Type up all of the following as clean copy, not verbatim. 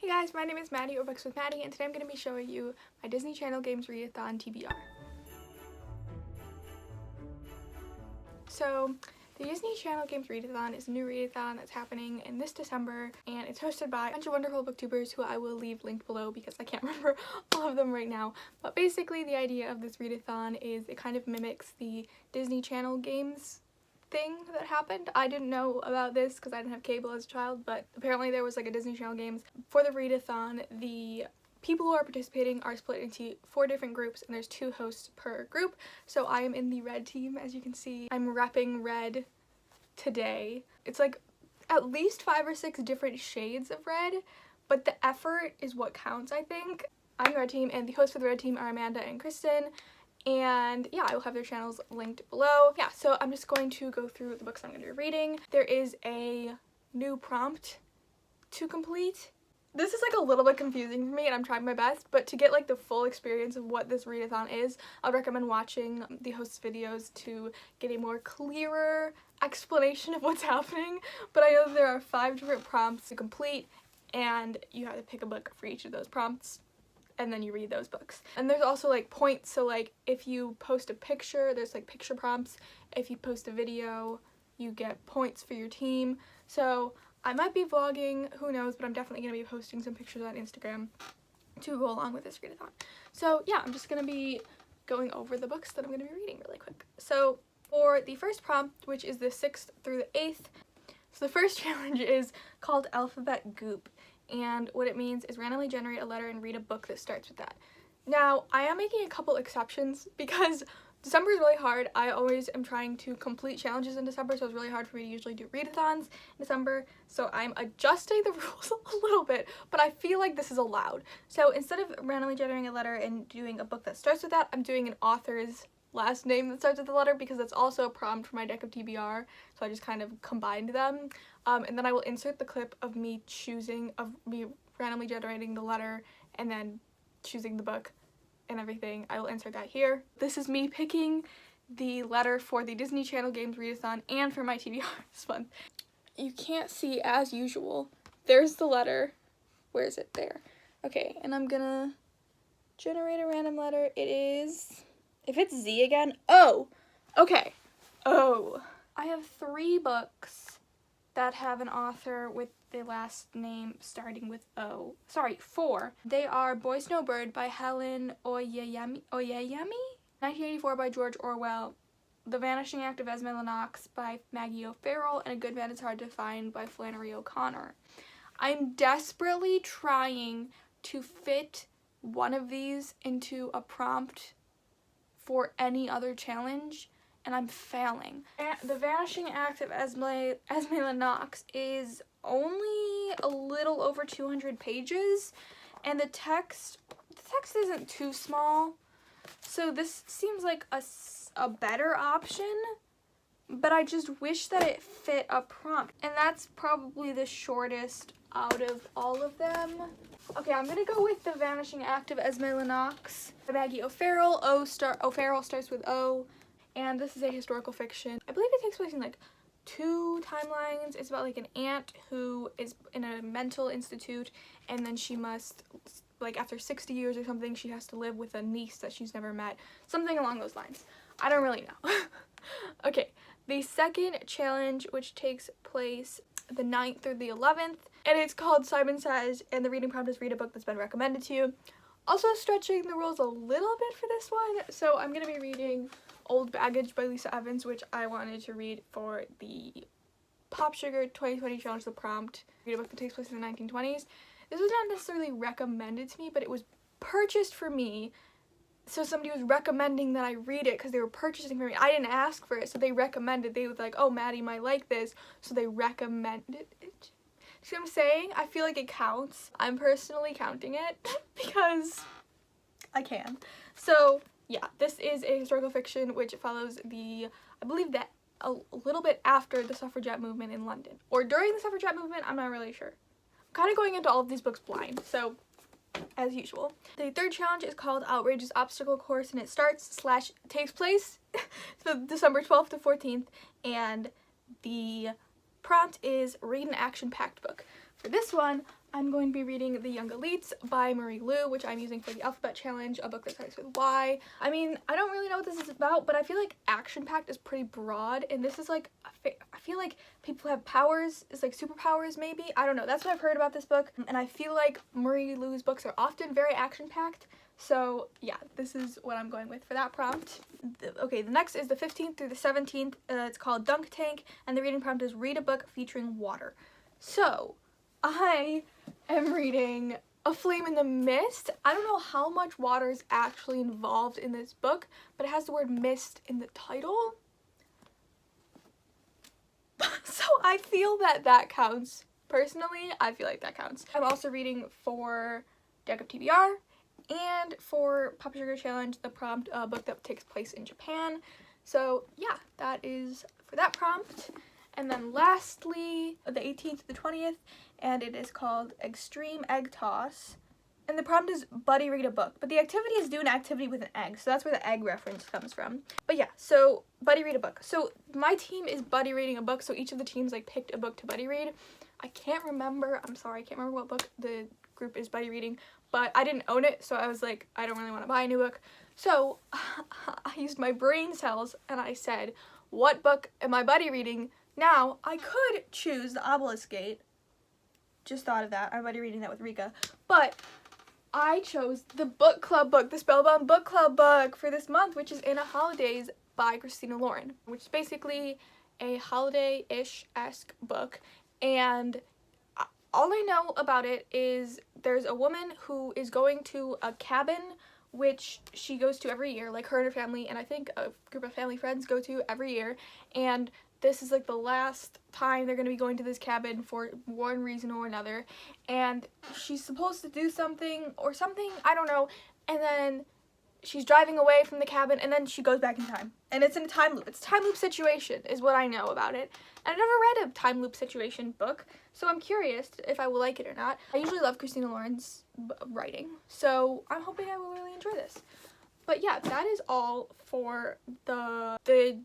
Hey guys, my name is Maddie or Books with Maddie, and today I'm going to be showing you my Disney Channel Games Readathon TBR. So, the Disney Channel Games Readathon is a new readathon that's happening in this December, and it's hosted by a bunch of wonderful booktubers who I will leave linked below because I can't remember all of them right now. But basically, the idea of this readathon is it kind of mimics the Disney Channel Games thing that happened. I didn't know about this because I didn't have cable as a child, but apparently there was like a Disney Channel Games. For the readathon, the people who are participating are split into 4 different groups, and there's 2 hosts per group. So I am in the red team, as you can see. I'm repping red today. It's like at least 5 or 6 different shades of red, but the effort is what counts, I think. I'm the red team, and the hosts for the red team are Amanda and Kirsten. And yeah, I will have their channels linked below. Yeah, so I'm just going to go through the books I'm going to be reading. There is a new prompt to complete. This is like a little bit confusing for me, and I'm trying my best, but to get like the full experience of what this readathon is, I would recommend watching the hosts' videos to get a more clearer explanation of what's happening. But I know that there are 5 different prompts to complete, and you have to pick a book for each of those prompts, and then you read those books. And there's also like points, so like if you post a picture, there's like picture prompts. If you post a video, you get points for your team. So I might be vlogging, who knows, but I'm definitely going to be posting some pictures on Instagram to go along with this readathon. So yeah, I'm just going to be going over the books that I'm going to be reading really quick. So for the first prompt, which is the 6th through the 8th, so the first challenge is called Alphabet Goop. And what it means is randomly generate a letter and read a book that starts with that. Now, I am making a couple exceptions because December is really hard. I always am trying to complete challenges in December, so it's really hard for me to usually do readathons in December. So I'm adjusting the rules a little bit, but I feel like this is allowed. So instead of randomly generating a letter and doing a book that starts with that, I'm doing an author's last name that starts with the letter because that's also a prompt for my deck of TBR, so I just kind of combined them. And then I will insert the clip of me randomly generating the letter and then choosing the book and everything. I will insert that here. This is me picking the letter for the Disney Channel Games Readathon and for my TBR this month. You can't see, as usual, there's the letter. Where is it? There. Okay, and I'm gonna generate a random letter. It is, if it's Z again, O. Okay. O. I have 3 books that have an author with the last name starting with O. Sorry, 4. They are Boy Snowbird by Helen Oyeyemi, 1984 by George Orwell, The Vanishing Act of Esme Lennox by Maggie O'Farrell, and A Good Man is Hard to Find by Flannery O'Connor. I'm desperately trying to fit one of these into a prompt for any other challenge, and I'm failing. The Vanishing Act of Esme Lennox is only a little over 200 pages, and the text isn't too small, so this seems like a better option, but I just wish that it fit a prompt, and that's probably the shortest out of all of them. Okay, I'm gonna go with The Vanishing Act of Esme Lennox by Maggie O'Farrell. O'Farrell starts with O, and this is a historical fiction. I believe it takes place in like 2 timelines. It's about like an aunt who is in a mental institute, and then she must, like after 60 years or something, she has to live with a niece that she's never met. Something along those lines. I don't really know. Okay, the second challenge, which takes place the 9th through the 11th, and it's called Simon Says, and the reading prompt is read a book that's been recommended to you. Also stretching the rules a little bit for this one, so I'm going to be reading Old Baggage by Lisa Evans, which I wanted to read for the Pop Sugar 2020 Challenge, the prompt. Read a book that takes place in the 1920s. This was not necessarily recommended to me, but it was purchased for me. So somebody was recommending that I read it because they were purchasing for me. I didn't ask for it, so they recommended. They was like, oh, Maddie might like this, so they recommended it. See what I'm saying? I feel like it counts. I'm personally counting it because I can. So yeah, this is a historical fiction which follows I believe that a little bit after the suffragette movement in London. Or during the suffragette movement, I'm not really sure. I'm kind of going into all of these books blind, so as usual. The third challenge is called Outrageous Obstacle Course, and it takes place so December 12th to 14th, and the prompt is read an action-packed book. For this one, I'm going to be reading The Young Elites by Marie Lu, which I'm using for the alphabet challenge, a book that starts with Y. I mean, I don't really know what this is about, but I feel like action-packed is pretty broad, and this is like, I feel like people have powers, it's like superpowers maybe? I don't know, that's what I've heard about this book, and I feel like Marie Lu's books are often very action-packed, so yeah, this is what I'm going with for that prompt. Okay, the next is the 15th through the 17th, it's called Dunk Tank, and the reading prompt is read a book featuring water. So, I am reading A Flame in the Mist. I don't know how much water is actually involved in this book, but it has the word mist in the title. So I feel that that counts. Personally, I feel like that counts. I'm also reading for Deck TBR and for Papa Sugar Challenge, the prompt, a book that takes place in Japan. So yeah, that is for that prompt. And then lastly, the 18th to the 20th, and it is called Extreme Egg Toss. And the prompt is buddy read a book, but the activity is do an activity with an egg, so that's where the egg reference comes from. But yeah, so buddy read a book. So my team is buddy reading a book, so each of the teams like picked a book to buddy read. I can't remember, I'm sorry, I can't remember what book the group is buddy reading, but I didn't own it, so I was like, I don't really want to buy a new book. So I used my brain cells and I said, what book am I buddy reading? Now, I could choose The Obelisk Gate. Just thought of that. I'm already reading that with Rika. But I chose the book club book, the Spellbound book club book for this month, which is In a Holidays by Christina Lauren, which is basically a holiday-ish-esque book. And all I know about it is there's a woman who is going to a cabin which she goes to every year, like her and her family, and I think a group of family friends go to every year, and this is like the last time they're going to be going to this cabin for one reason or another, and she's supposed to do something or something, I don't know, and then she's driving away from the cabin, and then she goes back in time, and it's in a time loop. It's a time loop situation is what I know about it, and I've never read a time loop situation book, so I'm curious if I will like it or not. I usually love Christina Lauren's writing, so I'm hoping I will really enjoy this. But yeah, that is all for the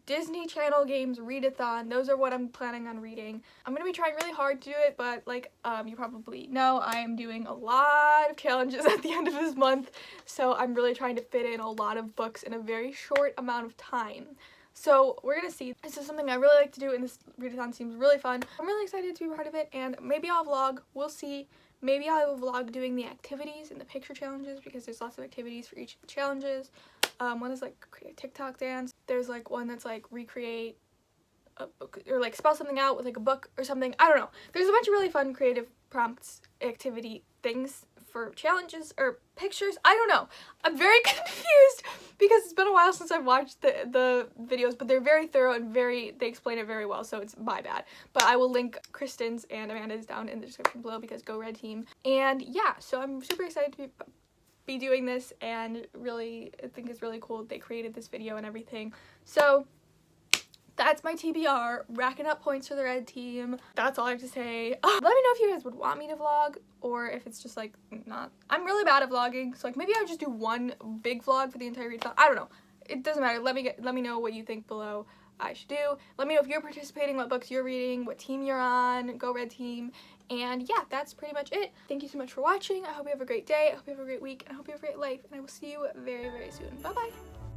Disney Channel games readathon. Those are what I'm planning on reading. I'm going to be trying really hard to do it, but like you probably know, I am doing a lot of challenges at the end of this month. So I'm really trying to fit in a lot of books in a very short amount of time. So we're going to see. This is something I really like to do, and this readathon seems really fun. I'm really excited to be part of it, and maybe I'll vlog. We'll see. Maybe I will vlog doing the activities and the picture challenges, because there's lots of activities for each of the challenges. One is like create a TikTok dance. There's like one that's like recreate a book, or like spell something out with like a book or something. I don't know. There's a bunch of really fun creative prompts, activity things for challenges or pictures. I don't know. I'm very confused because it's been a while since I've watched the videos, but they're very thorough and they explain it very well, so it's my bad. But I will link Kirsten's and Amanda's down in the description below, because go red team. And yeah, so I'm super excited to be doing this, and really I think it's really cool they created this video and everything. So that's my TBR, racking up points for the red team. That's all I have to say. Let me know if you guys would want me to vlog, or if it's just like not. I'm really bad at vlogging, so like maybe I would just do one big vlog for the entire readathon. I don't know. It doesn't matter. Let me know what you think below I should do. Let me know if you're participating, what books you're reading, what team you're on. Go red team. And yeah, that's pretty much it. Thank you so much for watching. I hope you have a great day. I hope you have a great week, and I hope you have a great life. And I will see you very, very soon. Bye bye.